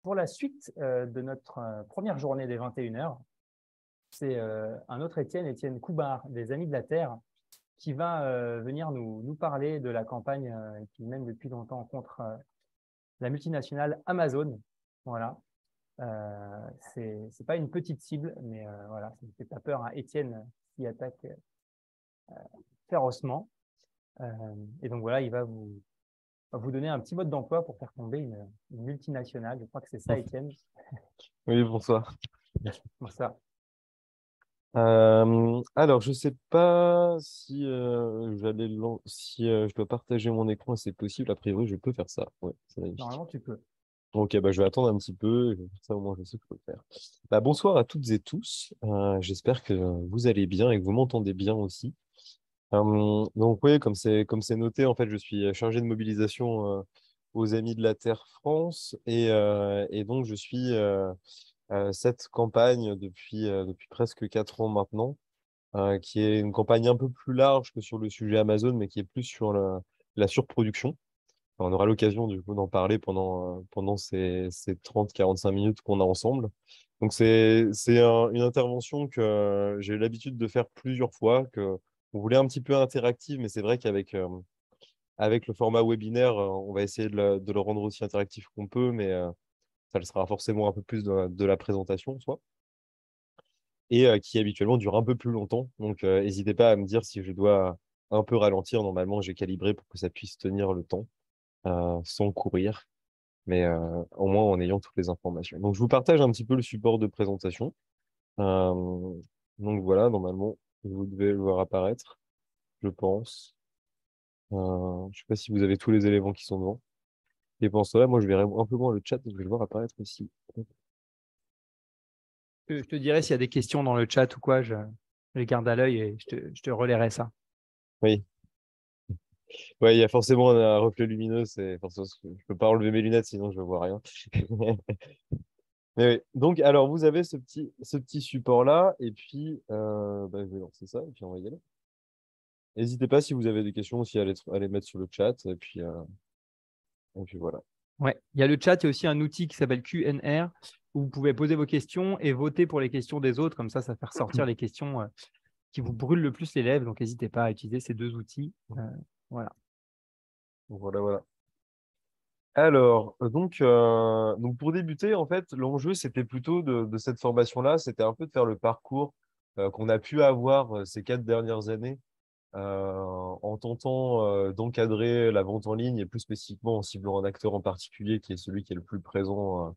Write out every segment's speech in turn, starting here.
pour la suite de notre première journée des 21h, c'est un autre Étienne Coubard, des Amis de la Terre, qui va venir nous parler de la campagne qu'il mène depuis longtemps contre la multinationale Amazon. Voilà. C'est pas une petite cible, mais voilà, ça ne fait pas peur. Étienne s'y attaque férocement. Et donc voilà, il va vous donner un petit mode d'emploi pour faire tomber une multinationale. Je crois que c'est ça, Étienne. Oui, bonsoir. Pour ça. Alors, je sais pas si je dois partager mon écran, c'est possible. A priori, je peux faire ça. Ouais, c'est magnifique. Normalement, tu peux. Ok, bah, je vais attendre un petit peu. Je vais faire ça, au moins, je sais que je peux le faire. Bah, bonsoir à toutes et tous. J'espère que vous allez bien et que vous m'entendez bien aussi. Donc, oui, comme c'est noté, en fait, je suis chargé de mobilisation aux Amis de la Terre France et donc je suis cette campagne depuis presque 4 ans maintenant, qui est une campagne un peu plus large que sur le sujet Amazon, mais qui est plus sur la surproduction. On aura l'occasion du coup d'en parler pendant ces 30-45 minutes qu'on a ensemble. Donc c'est une intervention que j'ai eu l'habitude de faire plusieurs fois, que on voulait un petit peu interactive, mais c'est vrai qu'avec le format webinaire, on va essayer de le rendre aussi interactif qu'on peut, mais ça le sera forcément un peu plus de la présentation, soit, et qui habituellement dure un peu plus longtemps. Donc, n'hésitez pas à me dire si je dois un peu ralentir. Normalement, j'ai calibré pour que ça puisse tenir le temps sans courir, mais au moins en ayant toutes les informations. Donc, je vous partage un petit peu le support de présentation. Donc, voilà, normalement, vous devez le voir apparaître, je pense. Je ne sais pas si vous avez tous les éléments qui sont devant. Et pendant cela, moi, je verrai un peu moins le chat, donc je vais le voir apparaître ici. Je te dirai s'il y a des questions dans le chat ou quoi, je les garde à l'œil et je te relayerai ça. Oui, ouais, il y a forcément un reflet lumineux. Je peux pas enlever mes lunettes, sinon je ne vois rien. Mais oui. Donc, alors, vous avez ce petit support-là, et puis, bah, je vais lancer ça, et puis on va y aller. N'hésitez pas si vous avez des questions aussi à les mettre sur le chat, et puis voilà. Ouais, il y a le chat, il y a aussi un outil qui s'appelle QNR où vous pouvez poser vos questions et voter pour les questions des autres. Comme ça fait ressortir les questions qui vous brûlent le plus les lèvres. Donc, n'hésitez pas à utiliser ces deux outils. Voilà. Voilà, voilà. Alors, donc pour débuter, en fait, l'enjeu, c'était plutôt de cette formation-là, c'était un peu de faire le parcours qu'on a pu avoir ces 4 dernières années en tentant d'encadrer la vente en ligne et plus spécifiquement en ciblant un acteur en particulier qui est celui qui est le plus présent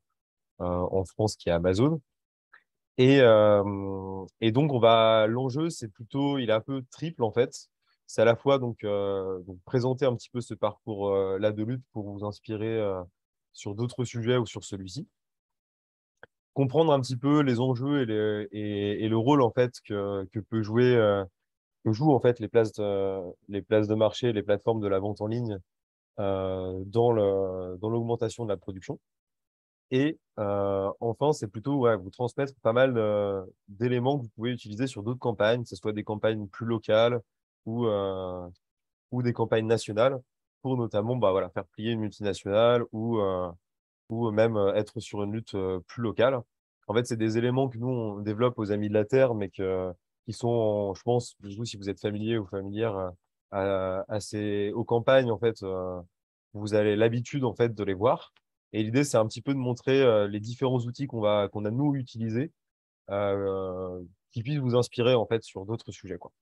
en France, qui est Amazon. Et donc, l'enjeu, il est un peu triple en fait. C'est à la fois donc présenter un petit peu ce parcours là de lutte pour vous inspirer sur d'autres sujets ou sur celui-ci, comprendre un petit peu les enjeux et le rôle en fait que jouent en fait les places de marché, les plateformes de la vente en ligne dans l'augmentation de la production. Et enfin, c'est plutôt vous transmettre pas mal d'éléments que vous pouvez utiliser sur d'autres campagnes, que ce soit des campagnes plus locales ou des campagnes nationales, pour notamment voilà, faire plier une multinationale ou même être sur une lutte plus locale. En fait, c'est des éléments que nous, on développe aux Amis de la Terre, mais qui sont, je pense, vous, si vous êtes familier ou familière aux campagnes, en fait, vous avez l'habitude, en fait, de les voir. Et l'idée, c'est un petit peu de montrer les différents outils qu'on a, nous, utilisés, qui puissent vous inspirer, en fait, sur d'autres sujets, quoi.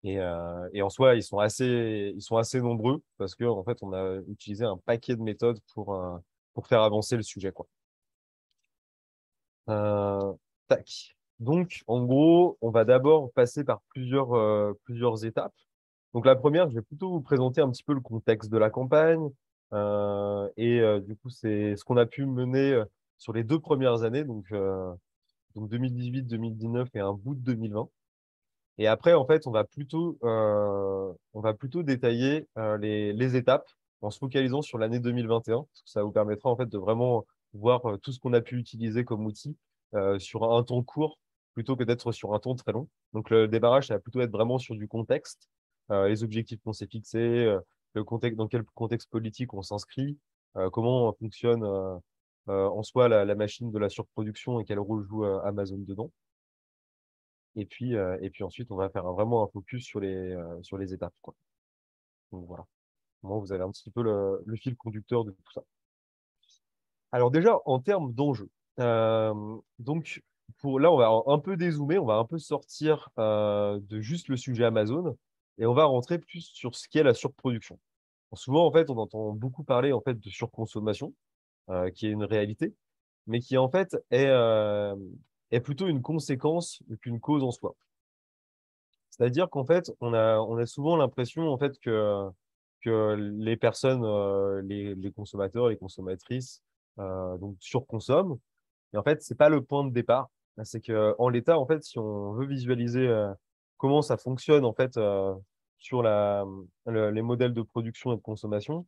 Et en soi, ils sont assez nombreux parce que en fait, on a utilisé un paquet de méthodes pour faire avancer le sujet, quoi. Euh, Tac. Donc, en gros, on va d'abord passer par plusieurs étapes. Donc, la première, je vais plutôt vous présenter un petit peu le contexte de la campagne. Du coup, c'est ce qu'on a pu mener sur les 2 premières années, donc 2018-2019 et un bout de 2020. Et après, en fait, on va plutôt détailler les étapes en se focalisant sur l'année 2021, parce que ça vous permettra en fait de vraiment voir tout ce qu'on a pu utiliser comme outil sur un temps court plutôt que d'être sur un temps très long. Donc, le démarrage, ça va plutôt être vraiment sur du contexte, les objectifs qu'on s'est fixés, le contexte, dans quel contexte politique on s'inscrit, comment fonctionne en soi la machine de la surproduction et quel rôle joue Amazon dedans. Et puis ensuite, on va faire vraiment un focus sur les étapes, quoi. Donc voilà. Moi, vous avez un petit peu le fil conducteur de tout ça. Alors déjà, en termes d'enjeux, donc là, on va un peu dézoomer, on va un peu sortir de juste le sujet Amazon et on va rentrer plus sur ce qu'est la surproduction. Souvent, en fait, on entend beaucoup parler en fait de surconsommation, qui est une réalité, mais qui en fait est plutôt une conséquence qu'une cause en soi. C'est-à-dire qu'en fait, on a souvent l'impression en fait que les personnes, les consommateurs, les consommatrices, donc surconsomment. Et en fait, c'est pas le point de départ. C'est que en l'état, en fait, si on veut visualiser comment ça fonctionne en fait sur les modèles de production et de consommation,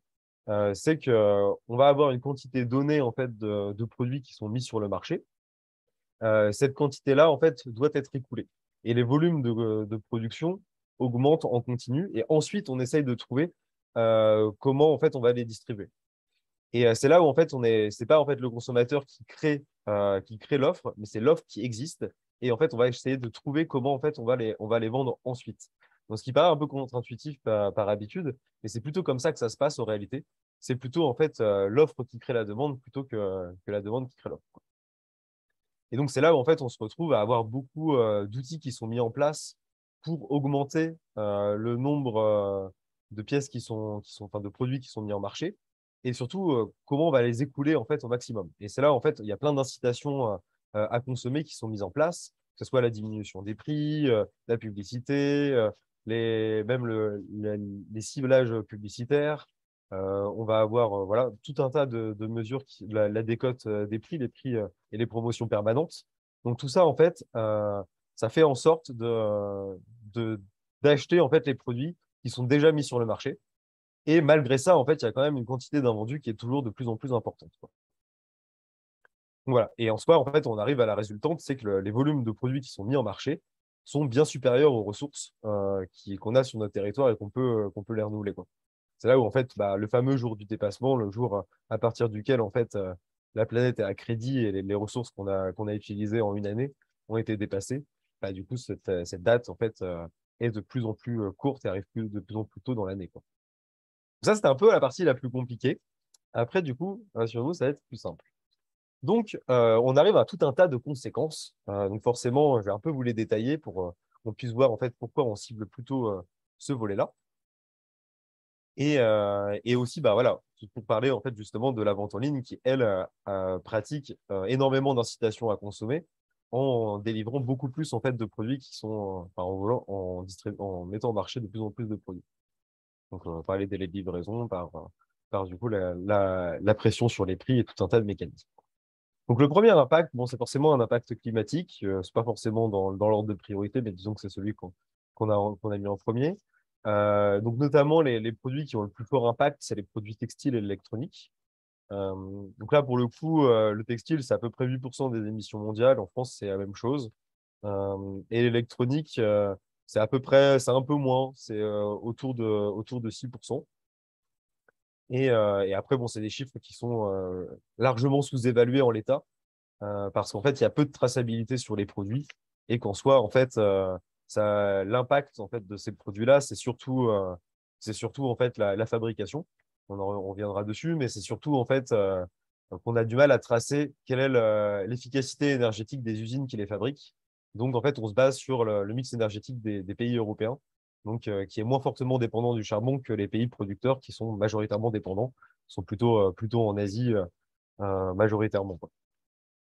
c'est que on va avoir une quantité donnée en fait de produits qui sont mis sur le marché. Cette quantité-là, en fait, doit être écoulée. Et les volumes de production augmentent en continu. Et ensuite, on essaye de trouver comment, en fait, on va les distribuer. Et c'est là où, en fait, c'est pas, en fait, le consommateur qui crée l'offre, mais c'est l'offre qui existe. Et en fait, on va essayer de trouver comment, en fait, on va les vendre ensuite. Donc, ce qui paraît un peu contre-intuitif par habitude, mais c'est plutôt comme ça que ça se passe en réalité. C'est plutôt, en fait, l'offre qui crée la demande plutôt que la demande qui crée l'offre. Et donc, c'est là où, en fait, on se retrouve à avoir beaucoup d'outils qui sont mis en place pour augmenter le nombre de pièces enfin, de produits qui sont mis en marché et surtout comment on va les écouler, en fait, au maximum. Et c'est là, en fait, il y a plein d'incitations à consommer qui sont mises en place, que ce soit la diminution des prix, la publicité, même les ciblages publicitaires. On va avoir voilà, tout un tas de mesures, la décote des prix, les prix et les promotions permanentes. Donc tout ça, en fait, ça fait en sorte d'acheter en fait les produits qui sont déjà mis sur le marché. Et malgré ça, en fait, il y a quand même une quantité d'invendus qui est toujours de plus en plus importante, quoi. Donc voilà. Et en soi, en fait, on arrive à la résultante, c'est que les volumes de produits qui sont mis en marché sont bien supérieurs aux ressources qu'on a sur notre territoire et qu'on peut les renouveler, quoi. C'est là où, en fait, bah, le fameux jour du dépassement, le jour à partir duquel, en fait, la planète est à crédit et les ressources qu'on a utilisées en une année ont été dépassées. Bah, du coup, cette date, en fait, est de plus en plus courte et arrive de plus en plus tôt dans l'année, quoi. Ça, c'était un peu la partie la plus compliquée. Après, du coup, rassurez-vous, ça va être plus simple. Donc, on arrive à tout un tas de conséquences. Donc, forcément, je vais un peu vous les détailler pour qu'on puisse voir, en fait, pourquoi on cible plutôt ce volet-là. Et aussi, bah, voilà, pour parler en fait justement de la vente en ligne qui, elle, pratique énormément d'incitation à consommer en délivrant beaucoup plus en fait de produits qui sont, enfin, en mettant au marché de plus en plus de produits. Donc, on va parler des délais de livraison par du coup la pression sur les prix et tout un tas de mécanismes. Donc, le premier impact, bon, c'est forcément un impact climatique. C'est pas forcément dans l'ordre de priorité, mais disons que c'est celui qu'on a mis en premier. Donc, notamment, les produits qui ont le plus fort impact, c'est les produits textiles et l'électronique. Euh, donc là, pour le coup, le textile, c'est à peu près 8% des émissions mondiales. En France, c'est la même chose. Et l'électronique, c'est un peu moins, c'est autour de 6%. Et après, bon, c'est des chiffres qui sont largement sous-évalués en l'état parce qu'en fait, il y a peu de traçabilité sur les produits et qu'en soi, en fait, l'impact en fait de ces produits-là, c'est surtout en fait la fabrication. On reviendra dessus, mais c'est surtout en fait qu'on a du mal à tracer quelle est l'efficacité énergétique des usines qui les fabriquent. Donc, en fait, on se base sur le mix énergétique des pays européens, donc qui est moins fortement dépendant du charbon que les pays producteurs qui sont majoritairement dépendants, sont plutôt en Asie majoritairement, quoi.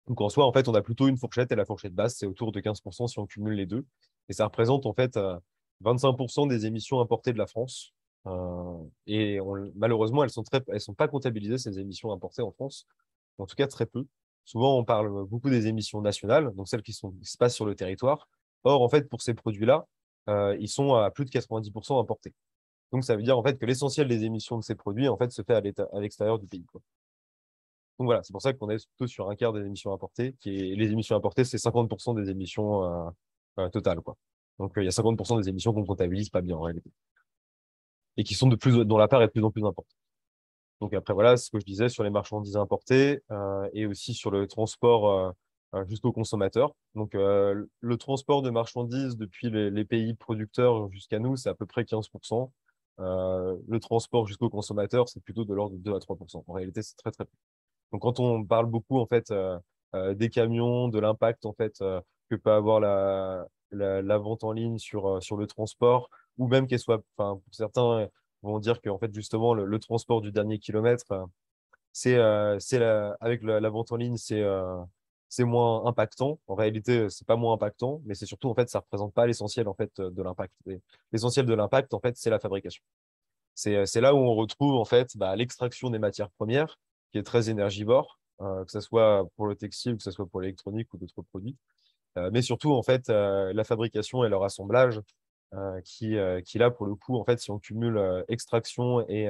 Donc en soi, en fait, on a plutôt une fourchette et la fourchette basse, c'est autour de 15% si on cumule les deux. Et ça représente en fait 25% des émissions importées de la France. Malheureusement, elles sont pas comptabilisées, ces émissions importées en France. En tout cas, très peu. Souvent, on parle beaucoup des émissions nationales, donc celles qui se passent sur le territoire. Or, en fait, pour ces produits-là, ils sont à plus de 90% importés. Donc, ça veut dire en fait que l'essentiel des émissions de ces produits, en fait, se fait à l'extérieur du pays, quoi. Donc voilà, c'est pour ça qu'on est plutôt sur un quart des émissions importées, les émissions importées, c'est 50% des émissions totales, quoi. Donc il y a 50% des émissions qu'on comptabilise pas bien en réalité et qui sont dont la part est de plus en plus importante. Donc après, voilà, c'est ce que je disais sur les marchandises importées et aussi sur le transport jusqu'au consommateur. Donc le transport de marchandises depuis les pays producteurs jusqu'à nous, c'est à peu près 15%. Le transport jusqu'au consommateur, c'est plutôt de l'ordre de 2 à 3%. En réalité, c'est très, très peu. Donc quand on parle beaucoup en fait des camions, de l'impact en fait que peut avoir la vente en ligne sur le transport, ou même qu'elle soit, enfin pour certains vont dire que en fait justement le transport du dernier kilomètre, avec la vente en ligne, c'est moins impactant. En réalité, c'est pas moins impactant, mais c'est surtout en fait ça représente pas l'essentiel en fait de l'impact. Et l'essentiel de l'impact en fait, c'est la fabrication. C'est là où on retrouve en fait l'extraction des matières premières, qui est très énergivore, que ce soit pour le textile, que ce soit pour l'électronique ou d'autres produits. Mais surtout en fait la fabrication et leur assemblage, qui là pour le coup en fait si on cumule extraction et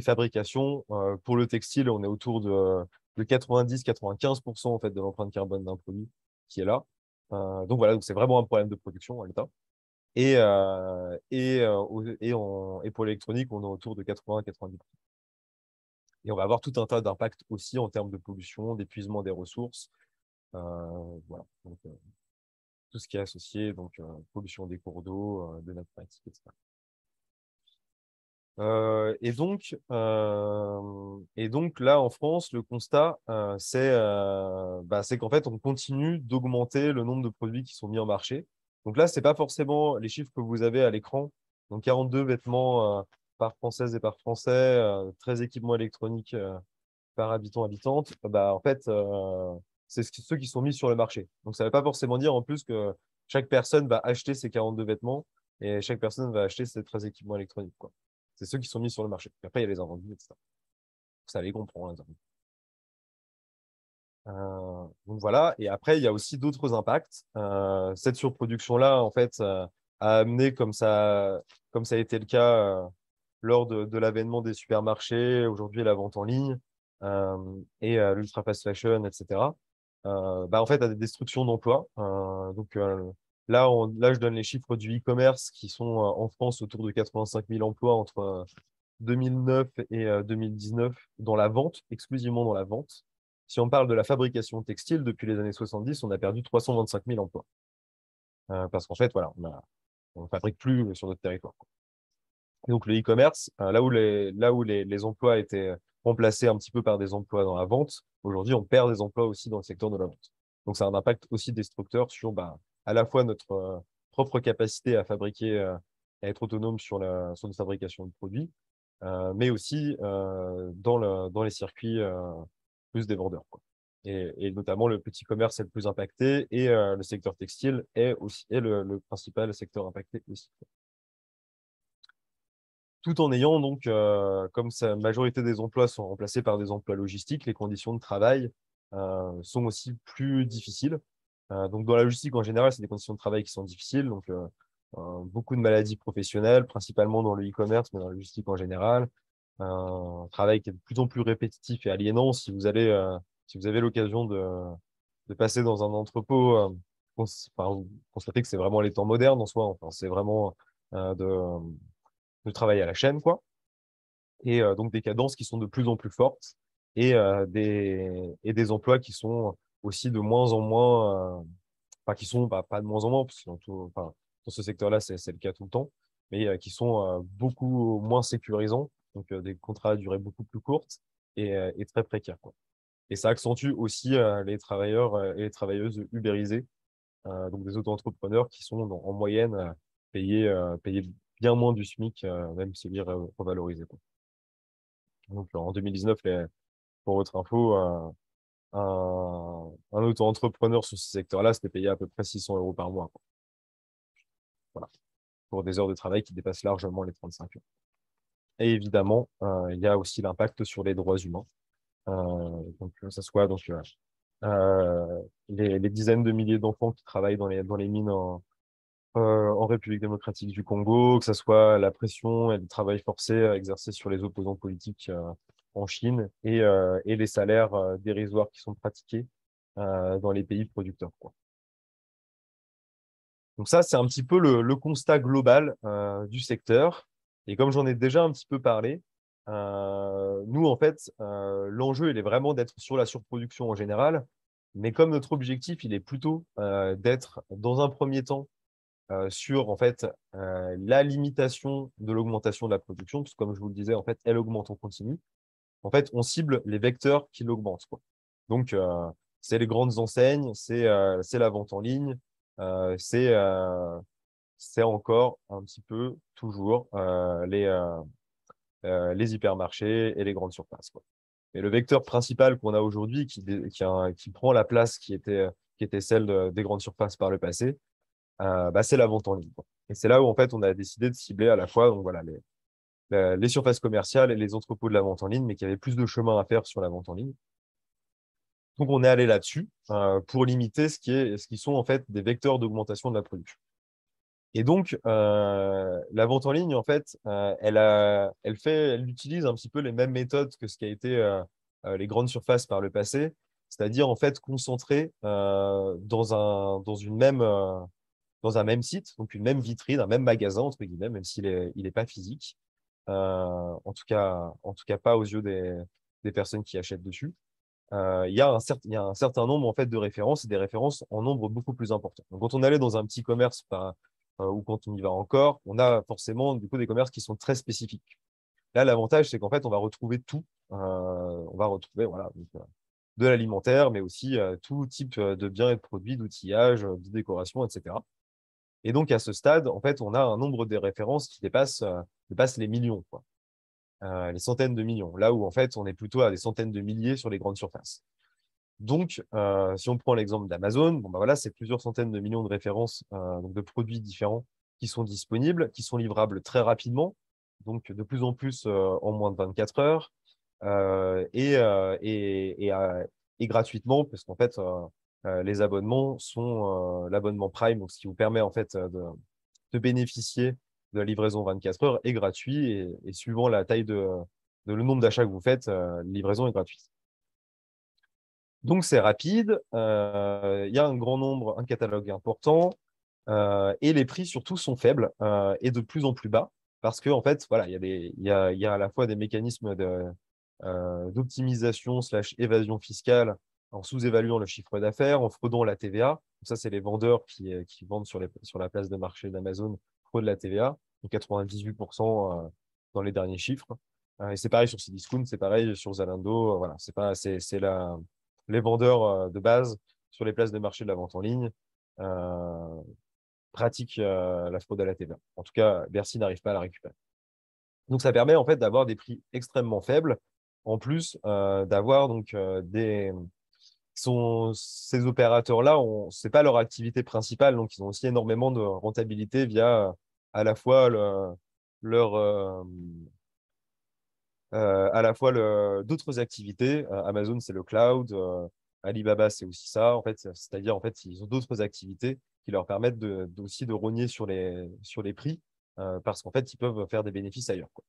fabrication, pour le textile on est autour de 90-95% en fait de l'empreinte carbone d'un produit qui est là. Donc voilà, donc c'est vraiment un problème de production à l'état. Et pour l'électronique, on est autour de 80-90%. Et on va avoir tout un tas d'impacts aussi en termes de pollution, d'épuisement des ressources. Voilà. Donc, tout ce qui est associé, donc pollution des cours d'eau, de nappes phréatiques, etc. Et donc là, en France, le constat, c'est qu'en fait, on continue d'augmenter le nombre de produits qui sont mis en marché. Donc là, c'est pas forcément les chiffres que vous avez à l'écran. Donc 42 vêtements par Française et par Français, 13 équipements électroniques par habitant, habitante. En fait, c'est ceux qui sont mis sur le marché. Donc ça ne veut pas forcément dire en plus que chaque personne va acheter ces 42 vêtements et chaque personne va acheter ces 13 équipements électroniques, quoi. C'est ceux qui sont mis sur le marché. Et après, il y a les invendus, etc. Ça les comprend, les invendus. Donc voilà. Et après, il y a aussi d'autres impacts. Cette surproduction-là, en fait, a amené, comme ça a été le cas lors de l'avènement des supermarchés, aujourd'hui la vente en ligne et l'ultra fast fashion, etc. En fait, à des destructions d'emplois. Donc là, je donne les chiffres du e-commerce qui sont en France autour de 85 000 emplois entre 2009 et 2019 dans la vente, exclusivement dans la vente. Si on parle de la fabrication textile, depuis les années 70, on a perdu 325 000 emplois. Parce qu'en fait, voilà, on ne fabrique plus sur notre territoire, quoi. Et donc, le e-commerce, là où les emplois étaient remplacés un petit peu par des emplois dans la vente, aujourd'hui, on perd des emplois aussi dans le secteur de la vente. Donc, ça a un impact aussi destructeur sur à la fois notre propre capacité à fabriquer, à être autonome sur une fabrication de produits, mais aussi dans les circuits plus des vendeurs, quoi. Et notamment, le petit commerce est le plus impacté et le secteur textile est le principal secteur impacté aussi, quoi. Tout en ayant donc, comme la majorité des emplois sont remplacés par des emplois logistiques, les conditions de travail sont aussi plus difficiles. Donc, dans la logistique en général, c'est des conditions de travail qui sont difficiles. Donc, beaucoup de maladies professionnelles, principalement dans le e-commerce, mais dans la logistique en général. Un travail qui est de plus en plus répétitif et aliénant. Si vous avez l'occasion de passer dans un entrepôt, vous constatez que c'est vraiment les temps modernes en soi. Enfin, c'est vraiment de travail à la chaîne, quoi. Et donc des cadences qui sont de plus en plus fortes et des emplois qui sont aussi de moins en moins, enfin qui sont pas de moins en moins, parce que enfin, dans ce secteur-là, c'est le cas tout le temps, mais qui sont beaucoup moins sécurisants, donc des contrats à durée beaucoup plus courte et très précaires, quoi. Et ça accentue aussi les travailleurs et les travailleuses ubérisés, donc des auto-entrepreneurs qui sont en moyenne payés bien moins du SMIC, même si revalorisés, quoi. Donc en 2019, pour votre info, un auto-entrepreneur sur ce secteur-là, c'était payé à peu près 600 euros par mois, quoi. Voilà, pour des heures de travail qui dépassent largement les 35 heures. Et évidemment, il y a aussi l'impact sur les droits humains. Donc, que ce soit les dizaines de milliers d'enfants qui travaillent dans les mines en République démocratique du Congo, que ce soit la pression et le travail forcé exercé sur les opposants politiques en Chine et les salaires dérisoires qui sont pratiqués dans les pays producteurs, quoi. Donc ça, c'est un petit peu le constat global du secteur. Et comme j'en ai déjà un petit peu parlé, nous, en fait, l'enjeu, il est vraiment d'être sur la surproduction en général. Mais comme notre objectif, il est plutôt d'être, dans un premier temps, sur en fait la limitation de l'augmentation de la production, parce que comme je vous le disais, en fait, elle augmente en continu. En fait, on cible les vecteurs qui l'augmentent, quoi. Donc, c'est les grandes enseignes, c'est la vente en ligne, euh, c'est euh, c'est encore un petit peu toujours les hypermarchés et les grandes surfaces, quoi. Et le vecteur principal qu'on a aujourd'hui, qui prend la place qui était celle des grandes surfaces par le passé, bah, c'est la vente en ligne, quoi. Et c'est là où en fait on a décidé de cibler à la fois donc, voilà, les surfaces commerciales et les entrepôts de la vente en ligne, mais qui avaient plus de chemin à faire sur la vente en ligne. Donc on est allé là-dessus pour limiter ce qui sont en fait des vecteurs d'augmentation de la production. Et donc, la vente en ligne, en fait, elle utilise un petit peu les mêmes méthodes que ce qui a été les grandes surfaces par le passé, c'est-à-dire en fait concentrer dans un même site, donc une même vitrine, un même magasin entre guillemets, même il est pas physique, en tout cas pas aux yeux des personnes qui achètent dessus. Il y a un certain nombre en fait de références et des références en nombre beaucoup plus important. Donc, quand on allait dans un petit commerce ou quand on y va encore, on a forcément du coup des commerces qui sont très spécifiques. Là, l'avantage, c'est qu'en fait, on va retrouver tout. On va retrouver voilà, donc, de l'alimentaire, mais aussi tout type de biens et de produits, d'outillage, de décoration, etc. Et donc, à ce stade, en fait, on a un nombre de références qui dépasse les millions, quoi. Les centaines de millions. Là où, en fait, on est plutôt à des centaines de milliers sur les grandes surfaces. Donc, si on prend l'exemple d'Amazon, bon, bah voilà, c'est plusieurs centaines de millions de références donc de produits différents qui sont disponibles, qui sont livrables très rapidement, donc de plus en plus en moins de 24 heures et gratuitement, parce qu'en fait, les abonnements sont l'abonnement Prime, donc ce qui vous permet en fait de bénéficier de la livraison 24 heures est gratuit et suivant la taille de le nombre d'achats que vous faites, la livraison est gratuite. Donc, c'est rapide, il y a un grand nombre, un catalogue important, et les prix surtout sont faibles et de plus en plus bas parce que, en fait, voilà, il y a à la fois des mécanismes d'optimisation slash évasion fiscale en sous-évaluant le chiffre d'affaires, en fraudant la TVA. Donc, ça, c'est les vendeurs qui vendent sur la place de marché d'Amazon fraudent la TVA, donc 98% dans les derniers chiffres. Et c'est pareil sur Cdiscount, c'est pareil sur Zalando. Voilà, c'est les vendeurs de base sur les places de marché de la vente en ligne euh, pratiquent la fraude à la TVA. En tout cas, Bercy n'arrive pas à la récupérer. Donc, ça permet en fait d'avoir des prix extrêmement faibles, en plus d'avoir donc ces opérateurs-là, c'est pas leur activité principale, donc ils ont aussi énormément de rentabilité via à la fois leur d'autres activités. Amazon, c'est le cloud. Alibaba, c'est aussi ça. En fait, c'est-à-dire, en fait, ils ont d'autres activités qui leur permettent aussi de rogner sur les prix parce qu'en fait, ils peuvent faire des bénéfices ailleurs, quoi.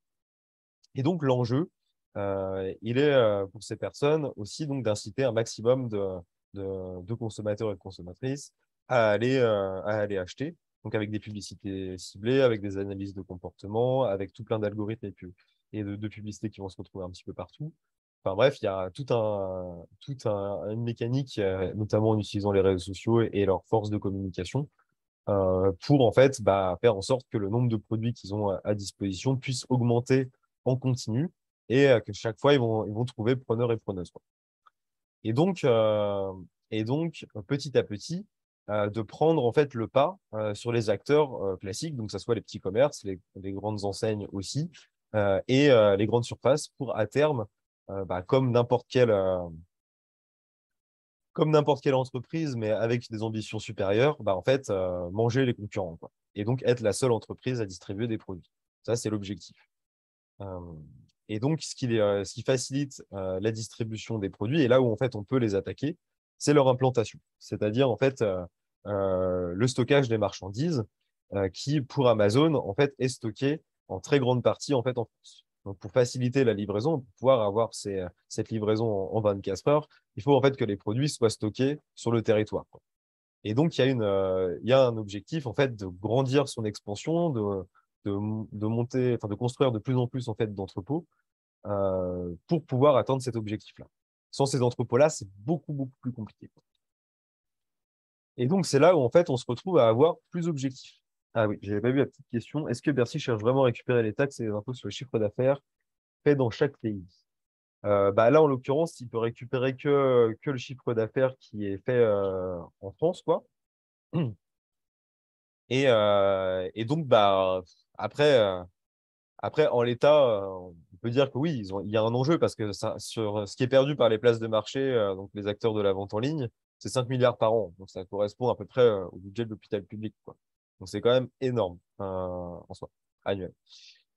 Et donc, l'enjeu, il est pour ces personnes aussi donc d'inciter un maximum de consommateurs et de consommatrices à aller acheter. Donc, avec des publicités ciblées, avec des analyses de comportement, avec tout plein d'algorithmes et de publicités qui vont se retrouver un petit peu partout. Enfin bref, il y a une mécanique, notamment en utilisant les réseaux sociaux et leur force de communication, pour en fait bah, faire en sorte que le nombre de produits qu'ils ont à disposition puisse augmenter en continu et que chaque fois, ils vont trouver preneurs et preneuses, quoi. Et donc, euh, et donc, petit à petit, de prendre en fait le pas sur les acteurs classiques, donc que ce soit les petits commerces, les grandes enseignes aussi, les grandes surfaces, pour à terme, bah, comme n'importe quelle entreprise, mais avec des ambitions supérieures, bah, en fait, manger les concurrents, quoi. Et donc être la seule entreprise à distribuer des produits. Ça, c'est l'objectif. Euh, et donc, ce qui facilite la distribution des produits, et là où en fait on peut les attaquer, c'est leur implantation. C'est-à-dire en fait le stockage des marchandises qui, pour Amazon, en fait, est stocké en très grande partie en fait en France. Donc, pour faciliter la livraison, pour pouvoir avoir cette livraison en 24 heures, il faut en fait que les produits soient stockés sur le territoire, quoi. Et donc, il y a un objectif en fait de grandir son expansion, de monter, enfin de construire de plus en plus en fait d'entrepôts pour pouvoir atteindre cet objectif-là. Sans ces entrepôts-là, c'est beaucoup, beaucoup plus compliqué. Et donc, c'est là où, en fait, on se retrouve à avoir plus d'objectifs. Ah oui, j'avais pas vu la petite question. Est-ce que Bercy cherche vraiment à récupérer les taxes et les impôts sur le chiffre d'affaires fait dans chaque pays? Bah là, en l'occurrence, il peut récupérer que le chiffre d'affaires qui est fait en France, quoi. Et donc, bah, après, après en l'état, on peut dire que oui, il y a un enjeu parce que ça, sur ce qui est perdu par les places de marché, donc les acteurs de la vente en ligne, c'est 5 milliards par an. Donc, ça correspond à peu près au budget de l'hôpital public, quoi. Donc, c'est quand même énorme en soi, annuel.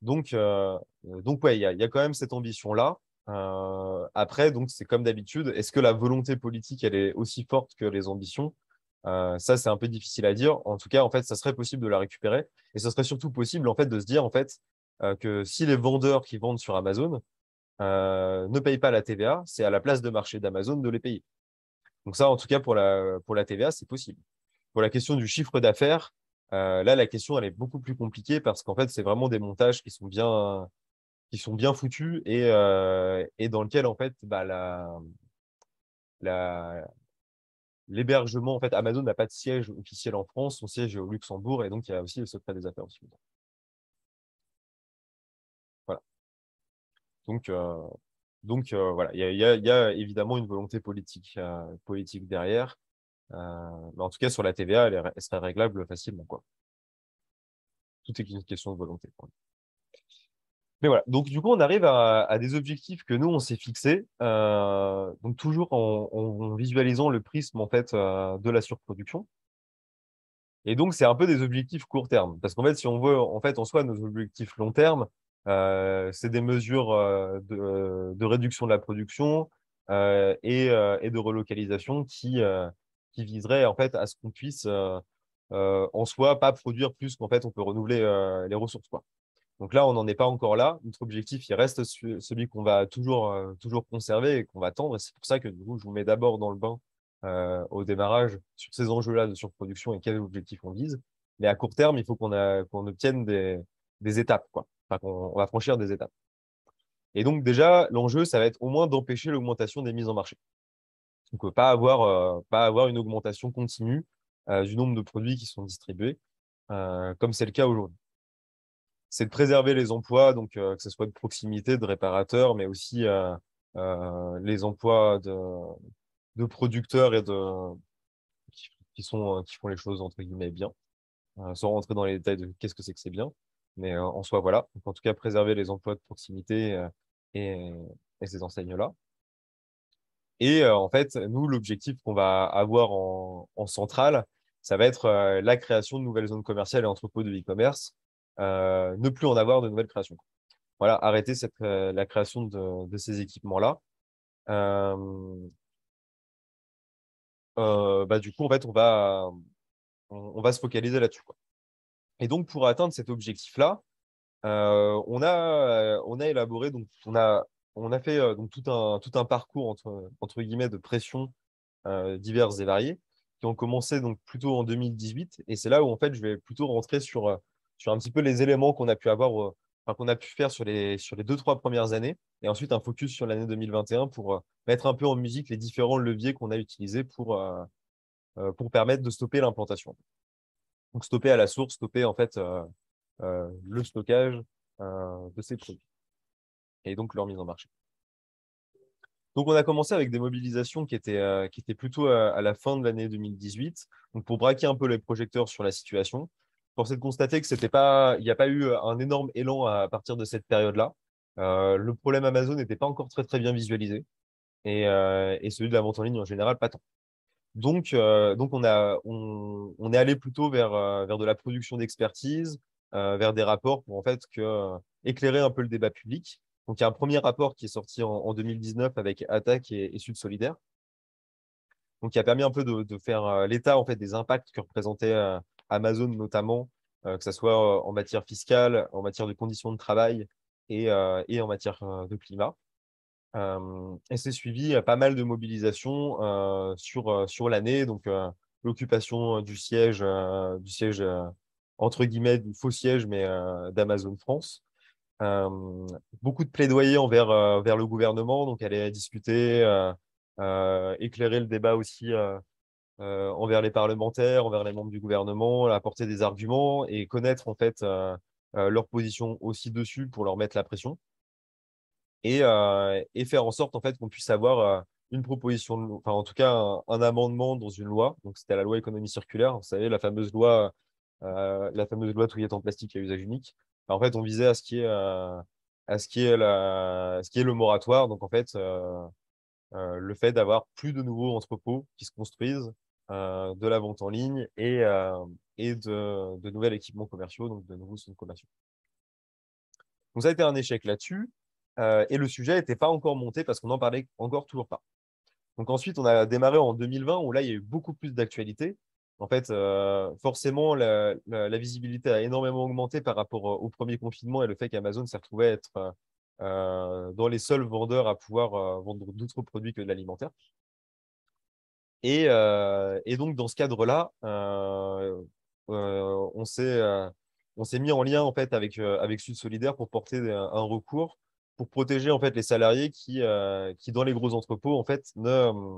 Donc ouais, il y a quand même cette ambition-là. Après, donc, c'est comme d'habitude. Est-ce que la volonté politique, elle est aussi forte que les ambitions? Ça, c'est un peu difficile à dire. En tout cas, en fait, ça serait possible de la récupérer. Et ça serait surtout possible, en fait, de se dire, en fait, que si les vendeurs qui vendent sur Amazon ne payent pas la TVA, c'est à la place de marché d'Amazon de les payer. Donc ça, en tout cas, pour la TVA, c'est possible. Pour la question du chiffre d'affaires, là, la question, elle est beaucoup plus compliquée parce qu'en fait, c'est vraiment des montages qui sont bien foutus et dans lequel, en fait, bah, la, l'hébergement, en fait, Amazon n'a pas de siège officiel en France, son siège est au Luxembourg et donc il y a aussi le secret des affaires aussi. Voilà. Donc, voilà, il y a évidemment une volonté politique derrière. Mais en tout cas, sur la TVA, elle serait réglable facilement, quoi. Tout est une question de volonté, quoi. Mais voilà, donc du coup, on arrive à des objectifs que nous, on s'est fixés, donc toujours en visualisant le prisme en fait, de la surproduction. Et donc, c'est un peu des objectifs court terme. Parce qu'en fait, si on veut, en fait, en soi, nos objectifs long terme, c'est des mesures de réduction de la production et de relocalisation qui viseraient en fait à ce qu'on puisse en soi pas produire plus qu'en fait on peut renouveler les ressources, quoi. Donc là, on n'en est pas encore là. Notre objectif, il reste celui qu'on va toujours conserver et qu'on va tendre. Et c'est pour ça que du coup, je vous mets d'abord dans le bain au démarrage sur ces enjeux-là de surproduction et quels objectifs on vise. Mais à court terme, il faut qu'on obtienne des étapes, quoi. Enfin, on va franchir des étapes. Et donc déjà, l'enjeu, ça va être au moins d'empêcher l'augmentation des mises en marché. Donc, pas avoir une augmentation continue du nombre de produits qui sont distribués, comme c'est le cas aujourd'hui. C'est de préserver les emplois, donc que ce soit de proximité, de réparateurs, mais aussi les emplois de producteurs qui font les choses entre guillemets bien, sans rentrer dans les détails de qu'est-ce que c'est bien. Mais en soi, voilà. Donc, en tout cas, préserver les emplois de proximité et, et ces enseignes-là. Et en fait, nous, l'objectif qu'on va avoir en centrale, ça va être la création de nouvelles zones commerciales et entrepôts de e-commerce, ne plus en avoir de nouvelles créations. Voilà, arrêter la création de ces équipements-là. Euh, bah, du coup, en fait, on va se focaliser là-dessus, quoi. Et donc, pour atteindre cet objectif-là, on a élaboré, donc on a fait donc tout un parcours entre guillemets de pression diverses et variées qui ont commencé donc plutôt en 2018. Et c'est là où en fait je vais plutôt rentrer sur un petit peu les éléments qu'on a pu avoir, enfin, qu'on a pu faire sur les 2, 3 premières années. Et ensuite un focus sur l'année 2021 pour mettre un peu en musique les différents leviers qu'on a utilisés pour permettre de stopper l'implantation. Donc stopper à la source, stopper en fait le stockage de ces produits et donc leur mise en marché. Donc, on a commencé avec des mobilisations qui étaient plutôt à la fin de l'année 2018, donc pour braquer un peu les projecteurs sur la situation. Force est de constater que il n'y a pas eu un énorme élan à partir de cette période-là. Le problème Amazon n'était pas encore très, très bien visualisé et celui de la vente en ligne en général, pas tant. Donc on est allé plutôt vers de la production d'expertise, vers des rapports pour en fait éclairer un peu le débat public. Donc, il y a un premier rapport qui est sorti en 2019 avec Attaque et Sud Solidaire, donc qui a permis un peu de faire l'état en fait des impacts que représentait Amazon notamment, que ce soit en matière fiscale, en matière de conditions de travail et en matière de climat. Et c'est suivi pas mal de mobilisations sur l'année, donc l'occupation du siège entre guillemets, du faux siège, mais d'Amazon France. beaucoup de plaidoyer vers le gouvernement, donc aller discuter, éclairer le débat aussi envers les parlementaires, envers les membres du gouvernement, apporter des arguments et connaître en fait leur position aussi dessus pour leur mettre la pression et faire en sorte en fait qu'on puisse avoir une proposition, enfin en tout cas un amendement dans une loi. Donc c'était la loi économie circulaire, vous savez la fameuse loi touillette en plastique à usage unique. En fait, on visait à ce qui est le moratoire. Donc en fait, le fait d'avoir plus de nouveaux entrepôts qui se construisent, de la vente en ligne et de nouveaux équipements commerciaux, donc de nouveaux centres commerciaux. Donc ça a été un échec là-dessus. Et le sujet n'était pas encore monté parce qu'on n'en parlait encore toujours pas. Donc ensuite, on a démarré en 2020 où là, il y a eu beaucoup plus d'actualité. En fait, forcément, la visibilité a énormément augmenté par rapport au premier confinement et le fait qu'Amazon s'est retrouvé à être dans les seuls vendeurs à pouvoir vendre d'autres produits que de l'alimentaire. Et donc, dans ce cadre-là, on s'est mis en lien en fait avec Sud Solidaire pour porter un recours pour protéger en fait les salariés qui dans les gros entrepôts en fait ne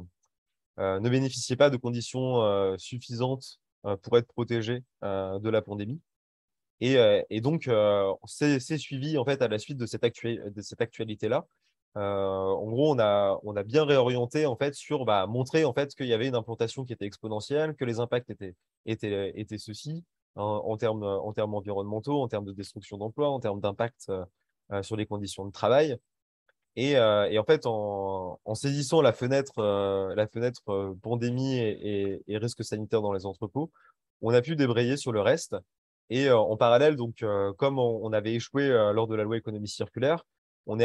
bénéficiaient pas de conditions suffisantes pour être protégés de la pandémie. Et donc, c'est suivi en fait à la suite de de cette actualité-là. En gros, on a bien réorienté en fait sur montrer en fait qu'il y avait une implantation qui était exponentielle, que les impacts étaient ceux-ci en termes environnementaux, en termes de destruction d'emplois, en termes d'impact sur les conditions de travail. Et en fait, en saisissant la fenêtre pandémie et risque sanitaire dans les entrepôts, on a pu débrayer sur le reste. Et en parallèle, donc, comme on avait échoué lors de la loi économie circulaire, on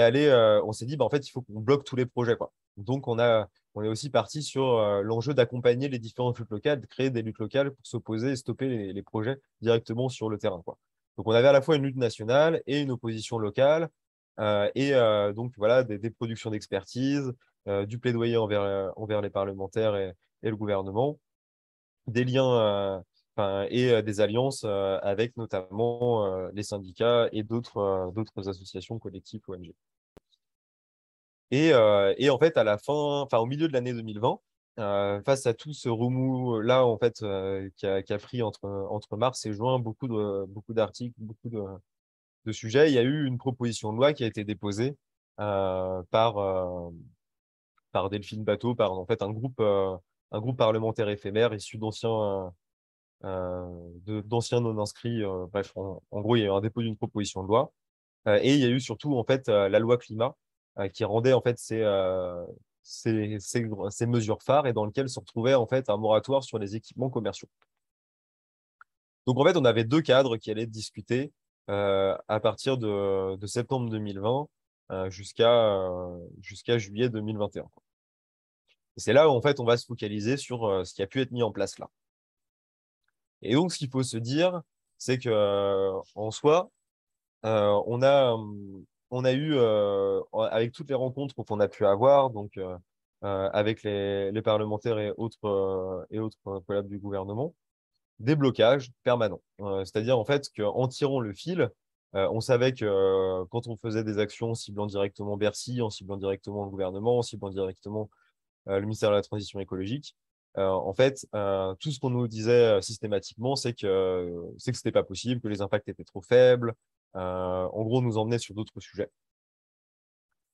s'est dit, en fait, il faut qu'on bloque tous les projets, quoi. Donc, on est aussi parti sur l'enjeu d'accompagner les différentes luttes locales, de créer des luttes locales pour s'opposer et stopper les projets directement sur le terrain, quoi. Donc, on avait à la fois une lutte nationale et une opposition locale. Donc, voilà, des productions d'expertise, du plaidoyer envers les parlementaires et le gouvernement, des liens des alliances avec notamment les syndicats et d'autres associations collectives ONG. Et en fait, à la fin, enfin, au milieu de l'année 2020, face à tout ce remous-là, en fait, qui a pris entre mars et juin, beaucoup d'articles, de sujets, il y a eu une proposition de loi qui a été déposée par Delphine Bateau, par en fait un groupe parlementaire éphémère issu d'anciens non-inscrits. Bref, en gros, il y a eu un dépôt d'une proposition de loi. Et il y a eu surtout en fait la loi climat qui rendait en fait ces mesures phares et dans lequel se retrouvait en fait un moratoire sur les équipements commerciaux. Donc en fait, on avait deux cadres qui allaient discuter à partir de septembre 2020 jusqu'à juillet 2021. Et c'est là où en fait on va se focaliser sur ce qui a pu être mis en place là. Et donc ce qu'il faut se dire, c'est que en soi, on a eu avec toutes les rencontres qu'on a pu avoir, donc avec les parlementaires et autres collabs du gouvernement, des blocages permanents. C'est-à-dire en fait qu'en tirant le fil, on savait que quand on faisait des actions en ciblant directement Bercy, en ciblant directement le gouvernement, en ciblant directement le ministère de la Transition écologique, en fait, tout ce qu'on nous disait systématiquement, c'est que c'était pas possible, que les impacts étaient trop faibles. En gros, on nous emmenait sur d'autres sujets.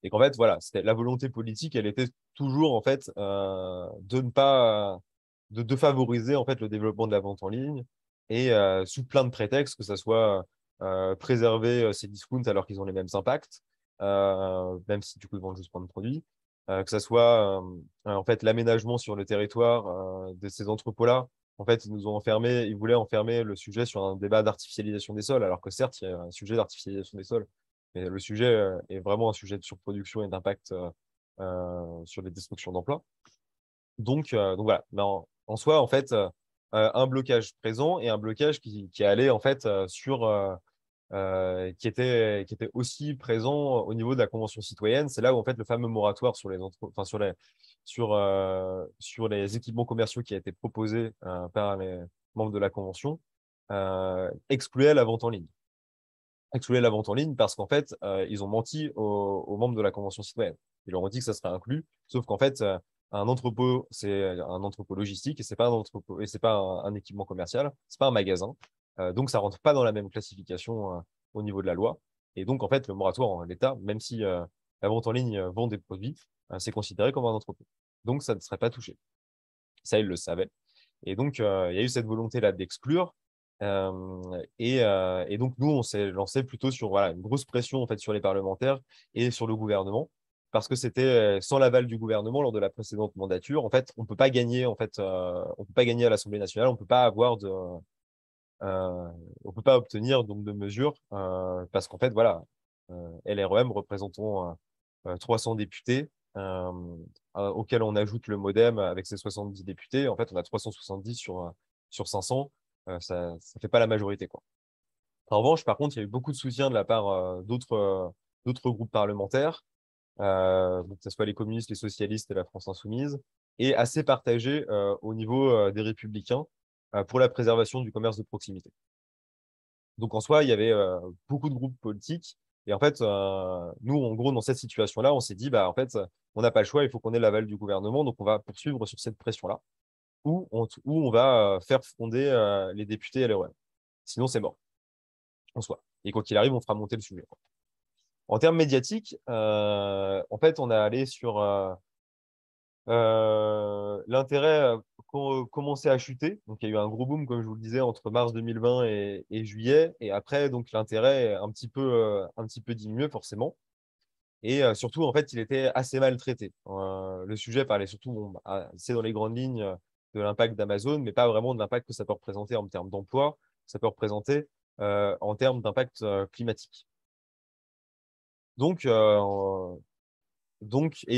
Et qu'en fait, voilà, c'était la volonté politique, elle était toujours en fait de ne pas de favoriser en fait le développement de la vente en ligne et sous plein de prétextes, que ce soit préserver ces discounts alors qu'ils ont les mêmes impacts, même si du coup ils vendent juste plein de produits, que ce soit en fait l'aménagement sur le territoire de ces entrepôts-là. En fait, ils voulaient enfermer le sujet sur un débat d'artificialisation des sols, alors que certes, il y a un sujet d'artificialisation des sols, mais le sujet est vraiment un sujet de surproduction et d'impact sur les destructions d'emplois. Donc voilà. Mais en soi, en fait, un blocage présent et un blocage qui allait en fait qui était aussi présent au niveau de la Convention citoyenne. C'est là où en fait le fameux moratoire sur enfin, sur les équipements commerciaux qui a été proposé par les membres de la Convention excluait la vente en ligne. excluaient la vente en ligne parce qu'en fait, ils ont menti aux membres de la Convention citoyenne. Ils leur ont dit que ça serait inclus, sauf qu'en fait, un entrepôt, c'est un entrepôt logistique et c'est pas un entrepôt et c'est pas un équipement commercial, c'est pas un magasin. Donc, ça rentre pas dans la même classification au niveau de la loi. Et donc, en fait, le moratoire en l'état, même si la vente en ligne vend des produits, c'est considéré comme un entrepôt. Donc, ça ne serait pas touché. Ça, ils le savaient. Et donc, il y a eu cette volonté-là d'exclure. Et donc, nous, on s'est lancé plutôt sur voilà, une grosse pression en fait, sur les parlementaires et sur le gouvernement, parce que c'était sans l'aval du gouvernement lors de la précédente mandature. En fait, on peut pas gagner, en fait, on peut pas gagner à l'Assemblée nationale, on peut pas avoir on peut pas obtenir donc de mesures parce qu'en fait, voilà, LREM représentant 300 députés, auxquels on ajoute le MoDem avec ses 70 députés. En fait, on a 370 sur 500. Ça ne fait pas la majorité, quoi. En revanche, par contre, il y a eu beaucoup de soutien de la part d'autres groupes parlementaires, donc que ce soit les communistes, les socialistes et la France insoumise, et assez partagé au niveau des républicains pour la préservation du commerce de proximité. Donc en soi, il y avait beaucoup de groupes politiques. Et en fait, nous, en gros, dans cette situation-là, on s'est dit, bah, en fait, on n'a pas le choix, il faut qu'on ait l'aval du gouvernement. Donc on va poursuivre sur cette pression-là, où on va faire fonder les députés LREM. Sinon, c'est mort, en soi. Et quoi qu'il arrive, on fera monter le sujet. En termes médiatiques, en fait, on est allé sur l'intérêt commençait à chuter. Donc, il y a eu un gros boom, comme je vous le disais, entre mars 2020 et juillet. Et après, donc, l'intérêt un petit peu diminué, forcément. Et surtout, en fait, il était assez mal traité. Le sujet parlait surtout, bon, c'est dans les grandes lignes de l'impact d'Amazon, mais pas vraiment de l'impact que ça peut représenter en termes d'emploi, ça peut représenter en termes d'impact climatique. Donc, et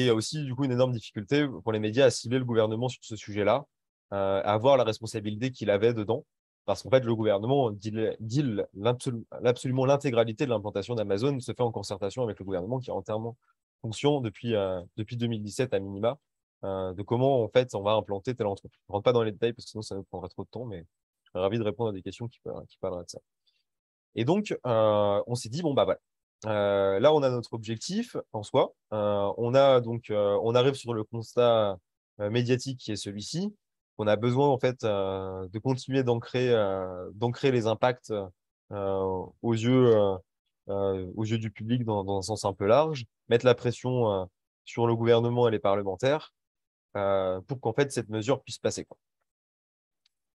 il y a aussi du coup une énorme difficulté pour les médias à cibler le gouvernement sur ce sujet-là, à voir la responsabilité qu'il avait dedans. Parce qu'en fait, le gouvernement deal absolument l'intégralité de l'implantation d'Amazon se fait en concertation avec le gouvernement qui est entièrement conscient depuis 2017 à minima de comment en fait on va implanter telle entreprise. Je ne rentre pas dans les détails parce que sinon ça nous prendrait trop de temps, mais je serais ravi de répondre à des questions qui parleraient de ça. Et donc, on s'est dit, bon, bah voilà. Là, on a notre objectif en soi. On arrive sur le constat médiatique qui est celui-ci. On a besoin en fait de continuer d'ancrer les impacts aux yeux du public dans un sens un peu large, mettre la pression sur le gouvernement et les parlementaires pour qu'en fait cette mesure puisse passer, quoi.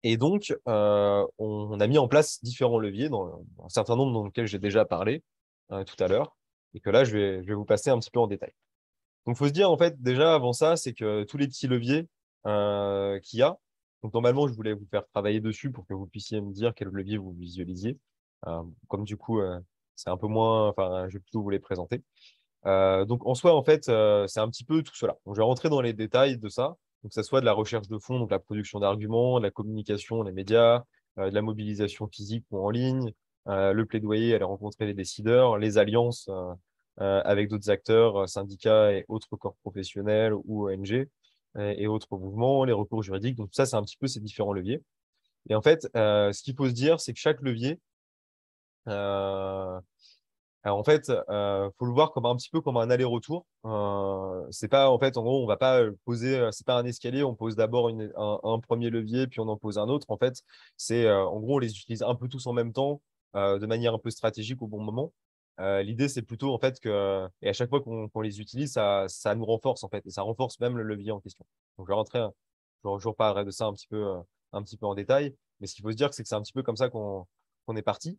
Et donc, on a mis en place différents leviers, dans un certain nombre dans lesquels j'ai déjà parlé tout à l'heure, et que là, je vais vous passer un petit peu en détail. Donc, il faut se dire, en fait, déjà, avant ça, c'est que tous les petits leviers qu'il y a, donc normalement, je voulais vous faire travailler dessus pour que vous puissiez me dire quel levier vous visualisiez. Comme du coup, c'est un peu moins, enfin, je vais plutôt vous les présenter. Donc, en soi, en fait, c'est un petit peu tout cela. Donc, je vais rentrer dans les détails de ça. Donc, que ce soit de la recherche de fonds, donc la production d'arguments, de la communication, les médias, de la mobilisation physique ou en ligne, le plaidoyer, aller rencontrer les décideurs, les alliances avec d'autres acteurs, syndicats et autres corps professionnels ou ONG et autres mouvements, les recours juridiques. Donc, tout ça, c'est un petit peu ces différents leviers. Et en fait, ce qu'il faut se dire, c'est que chaque levier, euh, alors, en fait, faut le voir comme un petit peu comme un aller-retour. C'est pas, en fait, en gros, on va pas poser, c'est pas un escalier, on pose d'abord un premier levier, puis on en pose un autre. En fait, c'est, en gros, on les utilise un peu tous en même temps, de manière un peu stratégique au bon moment. L'idée, c'est plutôt, en fait, et à chaque fois qu'on les utilise, ça nous renforce, en fait, et ça renforce même le levier en question. Donc, je reparlerai de ça un petit peu en détail. Mais ce qu'il faut se dire, c'est que c'est un petit peu comme ça qu'on est parti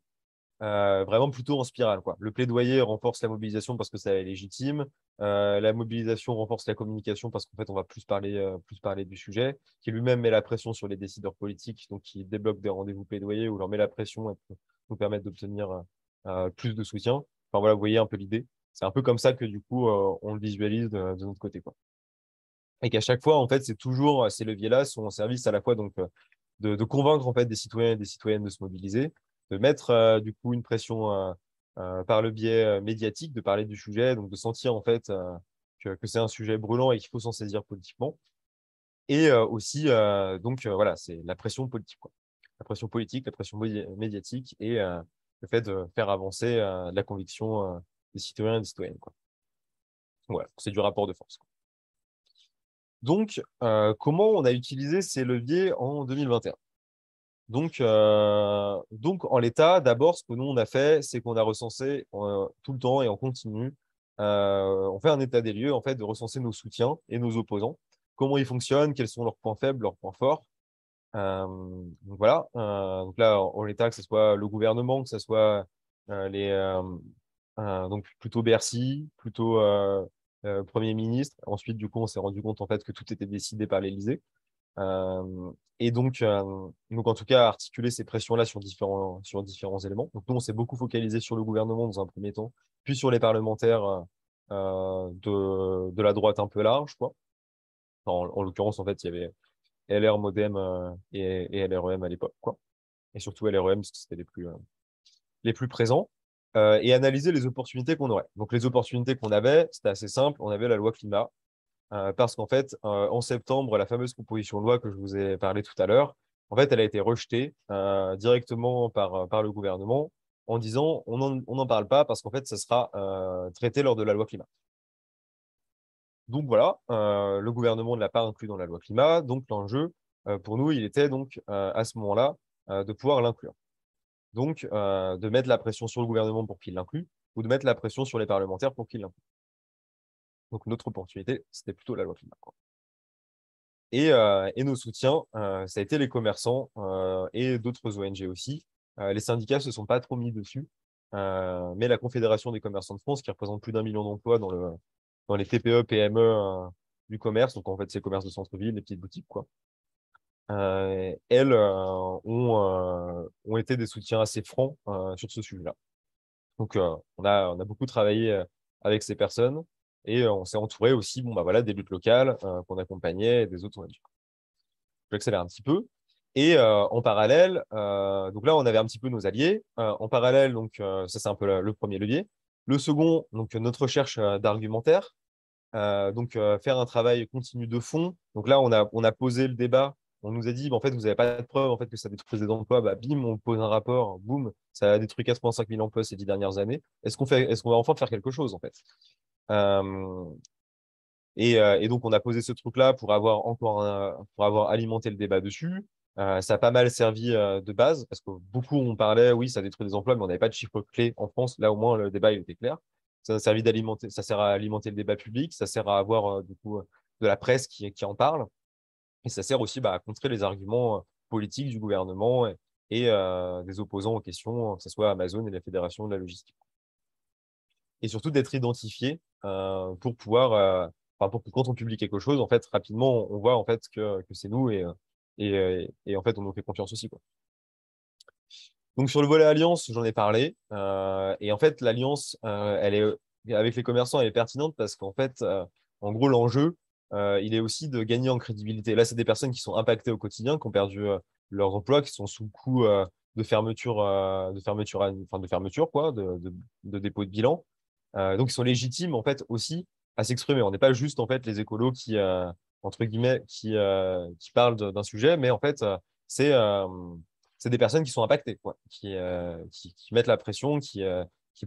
vraiment plutôt en spirale, quoi. Le plaidoyer renforce la mobilisation parce que ça est légitime. La mobilisation renforce la communication parce qu'en fait, on va plus parler du sujet, qui lui-même met la pression sur les décideurs politiques, donc qui débloque des rendez-vous plaidoyer ou leur met la pression et peut nous permettre d'obtenir plus de soutien. Enfin voilà, vous voyez un peu l'idée. C'est un peu comme ça que du coup, on le visualise de notre côté, quoi. Et qu'à chaque fois, en fait, c'est toujours ces leviers-là sont en service à la fois donc de convaincre en fait des citoyens et des citoyennes de se mobiliser, de mettre du coup une pression par le biais médiatique, de parler du sujet, donc de sentir en fait que c'est un sujet brûlant et qu'il faut s'en saisir politiquement. Et aussi, voilà, c'est la pression politique, quoi. La pression politique, la pression médiatique et le fait de faire avancer la conviction des citoyens et des citoyennes, quoi. Voilà, c'est du rapport de force, quoi. Donc, comment on a utilisé ces leviers en 2021? Donc, en l'état, d'abord, ce que nous, on a fait, c'est qu'on a recensé tout le temps et en continu, on fait un état des lieux, en fait, de recenser nos soutiens et nos opposants, comment ils fonctionnent, quels sont leurs points faibles, leurs points forts. Donc voilà. Donc là, en l'état, que ce soit le gouvernement, que ce soit les donc plutôt Bercy, plutôt Premier ministre. Ensuite, du coup, on s'est rendu compte en fait que tout était décidé par l'Élysée. Et donc, en tout cas, articuler ces pressions-là sur différents éléments. Donc, nous, on s'est beaucoup focalisé sur le gouvernement dans un premier temps, puis sur les parlementaires de la droite un peu large, quoi. En l'occurrence, en fait, il y avait LR, Modem et LREM à l'époque, quoi. Et surtout LREM, parce que c'était les plus présents. Et analyser les opportunités qu'on aurait. Donc, les opportunités qu'on avait, c'était assez simple. On avait la loi climat, parce qu'en fait, en septembre, la fameuse proposition de loi que je vous ai parlé tout à l'heure, en fait, elle a été rejetée directement par le gouvernement en disant on n'en parle pas parce qu'en fait, ça sera traité lors de la loi climat. Donc voilà, le gouvernement ne l'a pas inclus dans la loi climat. Donc l'enjeu, pour nous, il était donc à ce moment-là de pouvoir l'inclure. Donc de mettre la pression sur le gouvernement pour qu'il l'inclue ou de mettre la pression sur les parlementaires pour qu'ils l'incluent. Donc notre opportunité, c'était plutôt la loi climat, quoi. Et nos soutiens, ça a été les commerçants et d'autres ONG aussi. Les syndicats se sont pas trop mis dessus, mais la Confédération des commerçants de France, qui représente plus d'1 million d'emplois dans les TPE, PME du commerce, donc en fait c'est le commerce de centre-ville, les petites boutiques, quoi. Elles ont été des soutiens assez francs sur ce sujet-là. Donc on a beaucoup travaillé avec ces personnes et on s'est entouré aussi bon, bah, voilà, des luttes locales qu'on accompagnait et des autres ONG. J'accélère un petit peu. Et en parallèle, donc là, on avait un petit peu nos alliés. En parallèle, donc ça, c'est un peu le premier levier. Le second, donc notre recherche d'argumentaire. Donc faire un travail continu de fond. Donc là, on a posé le débat. On nous a dit, bah, en fait, vous n'avez pas de preuve en fait, que ça détruit des emplois. Bah, bim, on pose un rapport. Boum, ça a détruit 4,5 000 emplois ces 10 dernières années. Est-ce qu'on va enfin faire quelque chose, en fait? Euh, et donc, on a posé ce truc-là pour avoir alimenté le débat dessus. Ça a pas mal servi de base parce que beaucoup on parlait, oui, ça détruit des emplois, mais on n'avait pas de chiffres clés en France. Là, au moins, le débat il était clair. Ça a servi d'alimenter, ça sert à alimenter le débat public, ça sert à avoir du coup de la presse qui en parle, et ça sert aussi bah, à contrer les arguments politiques du gouvernement et des opposants aux questions, que ce soit Amazon et la Fédération de la logistique. Et surtout d'être identifié pour pouvoir, enfin, pour que quand on publie quelque chose, en fait, rapidement, on voit en fait que c'est nous et en fait, on nous fait confiance aussi, quoi. Donc, sur le volet alliance, j'en ai parlé. Et en fait, l'alliance, avec les commerçants, elle est pertinente parce qu'en fait, en gros, l'enjeu, il est aussi de gagner en crédibilité. Là, c'est des personnes qui sont impactées au quotidien, qui ont perdu leurs emplois, qui sont sous le coup de fermeture, quoi, de dépôt de bilan. Donc, ils sont légitimes, en fait, aussi à s'exprimer. On n'est pas juste, en fait, les écolos entre guillemets, qui parlent d'un sujet, mais en fait, c'est euh, c'est des personnes qui sont impactées, quoi, qui mettent la pression, qui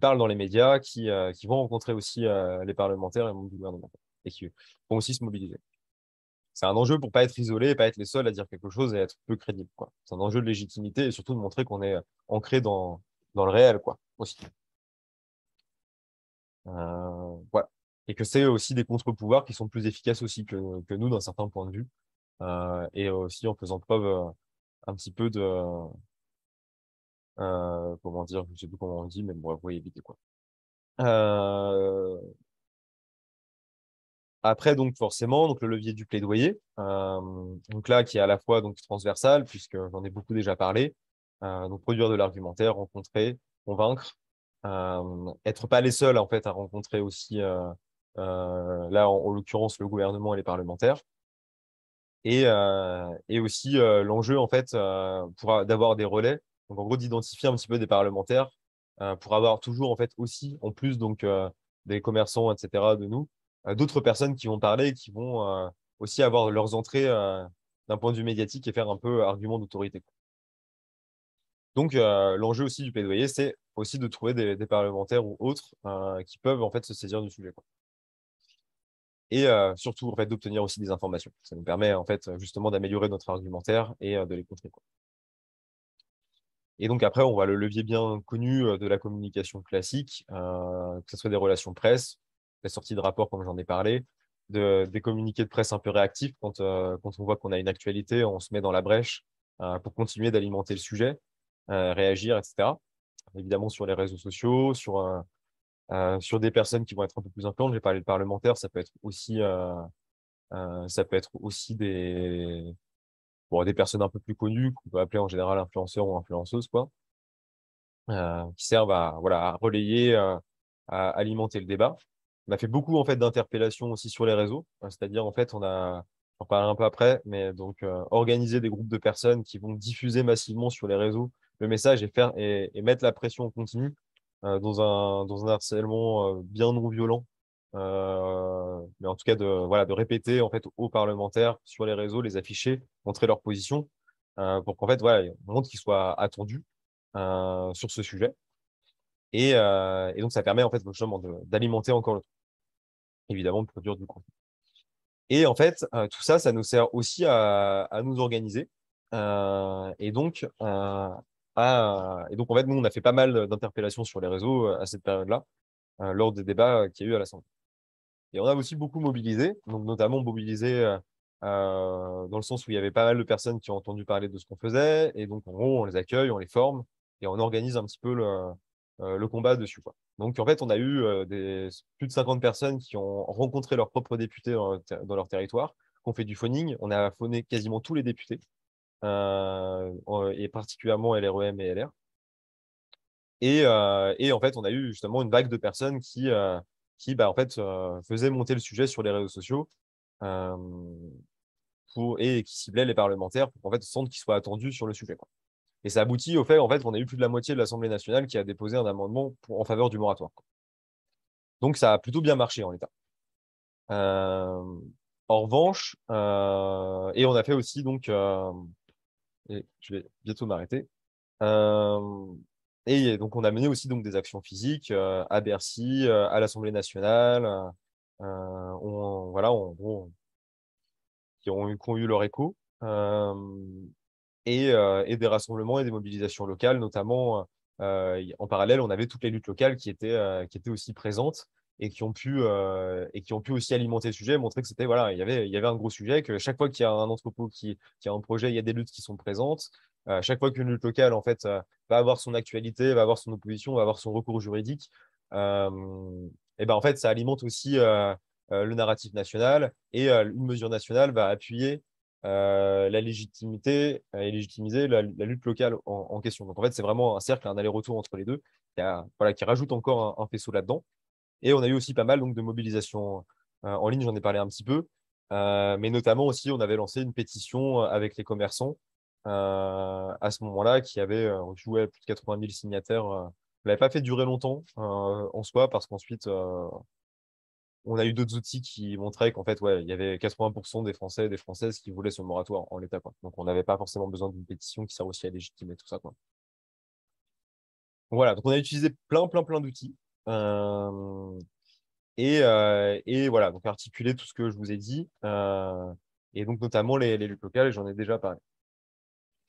parlent dans les médias, qui vont rencontrer aussi les parlementaires et le monde du gouvernement, et qui vont aussi se mobiliser. C'est un enjeu pour pas être isolé et pas être les seuls à dire quelque chose et être peu crédible, quoi. C'est un enjeu de légitimité et surtout de montrer qu'on est ancré dans le réel, quoi, aussi. Voilà. Et que c'est aussi des contre-pouvoirs qui sont plus efficaces aussi que nous d'un certain point de vue. Et aussi en faisant preuve un petit peu comment dire, je sais plus comment on dit, mais bon, vous voyez éviter quoi. Euh, Après, donc forcément, donc le levier du plaidoyer, donc là qui est à la fois donc transversal puisque j'en ai beaucoup déjà parlé, donc produire de l'argumentaire, rencontrer, convaincre, être pas les seuls en fait à rencontrer aussi là en l'occurrence le gouvernement et les parlementaires. Et aussi l'enjeu en fait d'avoir des relais, donc en gros d'identifier un petit peu des parlementaires pour avoir toujours en fait aussi en plus donc des commerçants etc de nous d'autres personnes qui vont parler et qui vont aussi avoir leurs entrées d'un point de vue médiatique et faire un peu argument d'autorité, quoi. Donc, l'enjeu aussi du plaidoyer, c'est aussi de trouver des parlementaires ou autres qui peuvent en fait se saisir du sujet, quoi. Et surtout, en fait, d'obtenir aussi des informations. Ça nous permet en fait justement d'améliorer notre argumentaire et de les contrer, quoi. Et donc après, on voit le levier bien connu de la communication classique, que ce soit des relations presse, des sorties de rapports comme j'en ai parlé, des communiqués de presse un peu réactifs quand on voit qu'on a une actualité, on se met dans la brèche pour continuer d'alimenter le sujet, réagir, etc. Évidemment sur les réseaux sociaux, sur des personnes qui vont être un peu plus influentes. J'ai parlé de parlementaires, ça peut être aussi des personnes un peu plus connues, qu'on peut appeler en général influenceurs ou influenceuses, quoi, qui servent à relayer, à alimenter le débat. On a fait beaucoup en fait d'interpellations aussi sur les réseaux, c'est-à-dire en fait j'en parlerai un peu après, mais donc organiser des groupes de personnes qui vont diffuser massivement sur les réseaux le message et mettre la pression en continu dans un harcèlement bien non violent, mais en tout cas de répéter en fait aux parlementaires sur les réseaux, les afficher, montrer leur position, pour qu'en fait voilà, on montre qu'ils soient attendus sur ce sujet. Et donc, ça permet en fait justement d'alimenter encore le truc, évidemment, de produire du contenu. Et en fait, tout ça, ça nous sert aussi à nous organiser. Et donc, en fait, nous, on a fait pas mal d'interpellations sur les réseaux à cette période-là, lors des débats qu'il y a eu à l'Assemblée. Et on a aussi beaucoup mobilisé, donc notamment mobilisé dans le sens où il y avait pas mal de personnes qui ont entendu parler de ce qu'on faisait. Et donc, en gros, on les accueille, on les forme et on organise un petit peu le combat dessus, quoi. Donc, en fait, on a eu plus de 50 personnes qui ont rencontré leurs propres députés dans leur territoire, qui ont fait du phoning. On a phoné quasiment tous les députés, et particulièrement LREM et LR. Et en fait, on a eu justement une vague de personnes qui en fait, faisaient monter le sujet sur les réseaux sociaux euh, et qui ciblaient les parlementaires pour qu'en fait, sentent qu'ils soient attendus sur le sujet, quoi. Et ça aboutit au fait en fait, qu'on a eu plus de la moitié de l'Assemblée nationale qui a déposé un amendement en faveur du moratoire, quoi. Donc, ça a plutôt bien marché en l'état. Euh, En revanche, et on a fait aussi, donc, et je vais bientôt m'arrêter. Euh, et donc, on a mené aussi donc, des actions physiques à Bercy, à l'Assemblée nationale, qui ont eu leur écho, et des rassemblements et des mobilisations locales, notamment en parallèle, on avait toutes les luttes locales qui étaient aussi présentes et qui ont pu aussi alimenter le sujet, montrer que c'était, voilà, il y avait un gros sujet, que chaque fois qu'il y a un entrepôt qui a un projet, il y a des luttes qui sont présentes. Chaque fois qu'une lutte locale, en fait, va avoir son actualité, va avoir son opposition, va avoir son recours juridique, et ben, en fait, ça alimente aussi le narratif national, et une mesure nationale va appuyer la légitimité et légitimiser la lutte locale en question. Donc en fait, c'est vraiment un cercle, un aller-retour entre les deux, qui rajoute encore un faisceau là-dedans. Et on a eu aussi pas mal donc, de mobilisations en ligne, j'en ai parlé un petit peu, mais notamment aussi, on avait lancé une pétition avec les commerçants à ce moment-là qui avait joué plus de 80 000 signataires. On ne l'avait pas fait durer longtemps en soi parce qu'ensuite, on a eu d'autres outils qui montraient qu'en fait, ouais, il y avait 80% des Français et des Françaises qui voulaient ce moratoire en l'état, quoi. Donc, on n'avait pas forcément besoin d'une pétition qui sert aussi à légitimer tout ça, quoi. Voilà, donc on a utilisé plein, plein, plein d'outils. Euh, et voilà, donc articuler tout ce que je vous ai dit, et donc notamment les luttes locales, j'en ai déjà parlé.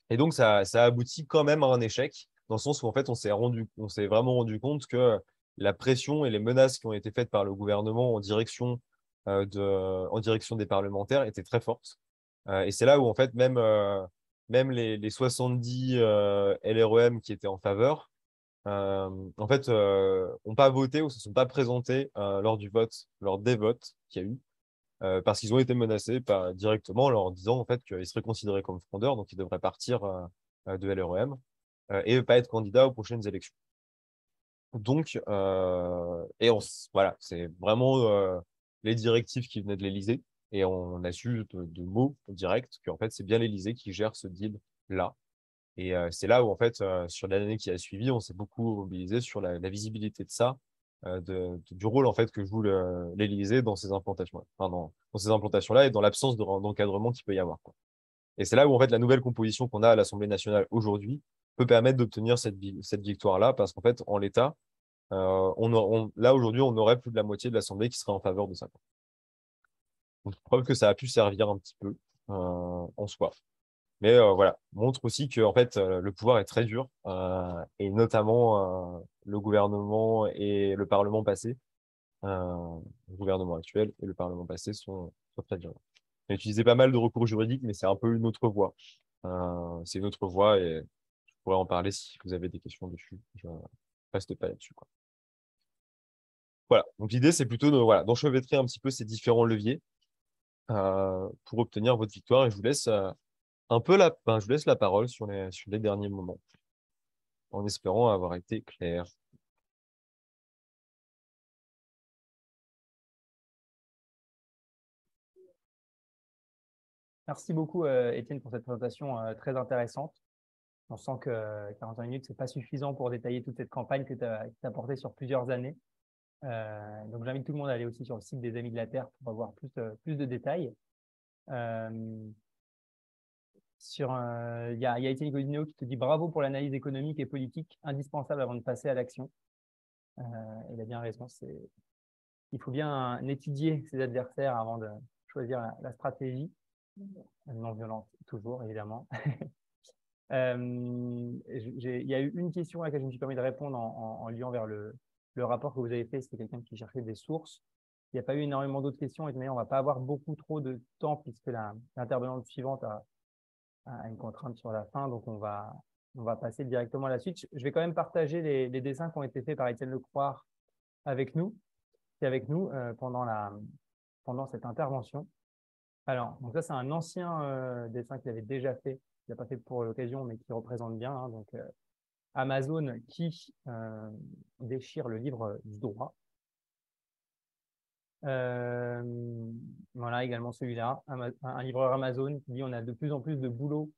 Et donc, ça aboutit quand même à un échec, dans le sens où, en fait, on s'est vraiment rendu compte que la pression et les menaces qui ont été faites par le gouvernement en direction des parlementaires étaient très fortes. Et c'est là où, en fait, même les 70 LREM qui étaient en faveur, en fait, n'ont pas voté ou se sont pas présentés lors du vote, lors des votes qu'il y a eu, parce qu'ils ont été menacés directement en leur disant en fait qu'ils seraient considérés comme frondeurs, donc ils devraient partir de LREM et ne pas être candidats aux prochaines élections. Donc, voilà, c'est vraiment les directives qui venaient de l'Élysée, et on a su de mots directs qu'en fait, c'est bien l'Élysée qui gère ce deal-là. Et c'est là où, en fait, sur l'année qui a suivi, on s'est beaucoup mobilisé sur la visibilité de ça, du rôle, en fait, que joue l'Élysée dans ces implantations-là, enfin, dans ces implantations-là et dans l'absence d'encadrement qu'il peut y avoir, quoi. Et c'est là où, en fait, la nouvelle composition qu'on a à l'Assemblée nationale aujourd'hui peut permettre d'obtenir cette victoire-là, parce qu'en fait, en l'état, là, aujourd'hui, on aurait plus de la moitié de l'Assemblée qui serait en faveur de ça. Donc, preuve que ça a pu servir un petit peu en soi. Mais voilà, montre aussi que en fait, le pouvoir est très dur, et notamment le gouvernement et le Parlement passé, le gouvernement actuel et le Parlement passé sont très durs. J'ai utilisé pas mal de recours juridiques, mais c'est un peu une autre voie. C'est une autre voie et je pourrais en parler si vous avez des questions dessus. Je reste pas là-dessus, quoi. Voilà. Donc l'idée, c'est plutôt voilà, d'enchevêtrer un petit peu ces différents leviers pour obtenir votre victoire. Et je vous laisse je vous laisse la parole sur les derniers moments, en espérant avoir été clair. Merci beaucoup, Étienne, pour cette présentation très intéressante. On sent que 45 minutes, ce n'est pas suffisant pour détailler toute cette campagne que tu as portée sur plusieurs années. Donc, j'invite tout le monde à aller aussi sur le site des Amis de la Terre pour avoir plus de détails. Il y a Étienne Godinot qui te dit bravo pour l'analyse économique et politique, indispensable avant de passer à l'action. Il a bien raison. Il faut bien étudier ses adversaires avant de choisir la stratégie, non violente, toujours, évidemment. Il y a eu une question à laquelle je me suis permis de répondre en liant vers le rapport que vous avez fait. C'était quelqu'un qui cherchait des sources. Il n'y a pas eu énormément d'autres questions. Et de manière, on ne va pas avoir beaucoup trop de temps puisque l'intervenante suivante a une contrainte sur la fin. Donc, on va passer directement à la suite. Je vais quand même partager les dessins qui ont été faits par Étienne Lecroix avec nous, pendant cette intervention. Alors, donc ça, c'est un ancien dessin qu'il avait déjà fait. Il n'a pas fait pour l'occasion, mais qui représente bien. Donc, Amazon qui déchire le livre du droit. Voilà, également celui-là. Un livreur Amazon qui dit on a de plus en plus de boulot.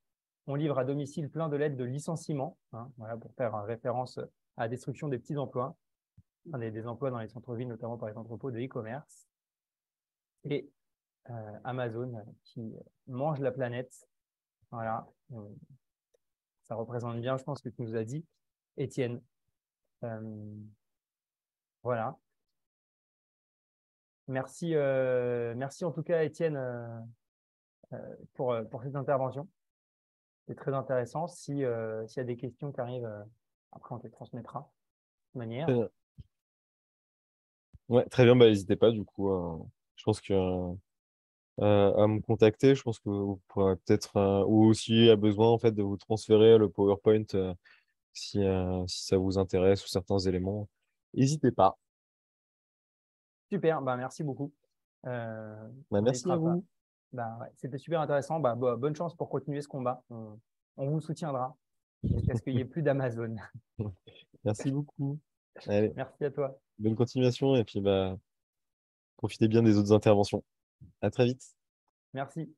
On livre à domicile plein de lettres de licenciement. Voilà, pour faire référence à la destruction des petits emplois, des emplois dans les centres-villes, notamment par les entrepôts de e-commerce. Et Amazon qui mange la planète. Voilà. Ça représente bien, je pense, ce que tu nous as dit, Étienne. Voilà. Merci en tout cas, Étienne, pour cette intervention. C'est très intéressant. S'il y a des questions qui arrivent, après, on te les transmettra de toute manière. Très bien. Ouais, très bien, bah, n'hésitez pas du coup. Je pense que à me contacter. Je pense que vous pourrez peut-être, ou aussi à besoin en fait de vous transférer le PowerPoint si ça vous intéresse ou certains éléments. N'hésitez pas. Super, bah, merci beaucoup. Bah, On merci à n'hésitera pas. vous. Bah, ouais, c'était super intéressant. Bonne chance pour continuer ce combat. On vous soutiendra jusqu'à ce qu'il n'y ait plus d'Amazon. Merci beaucoup. Allez, Merci à toi. bonne continuation et puis bah, profitez bien des autres interventions. À très vite. Merci.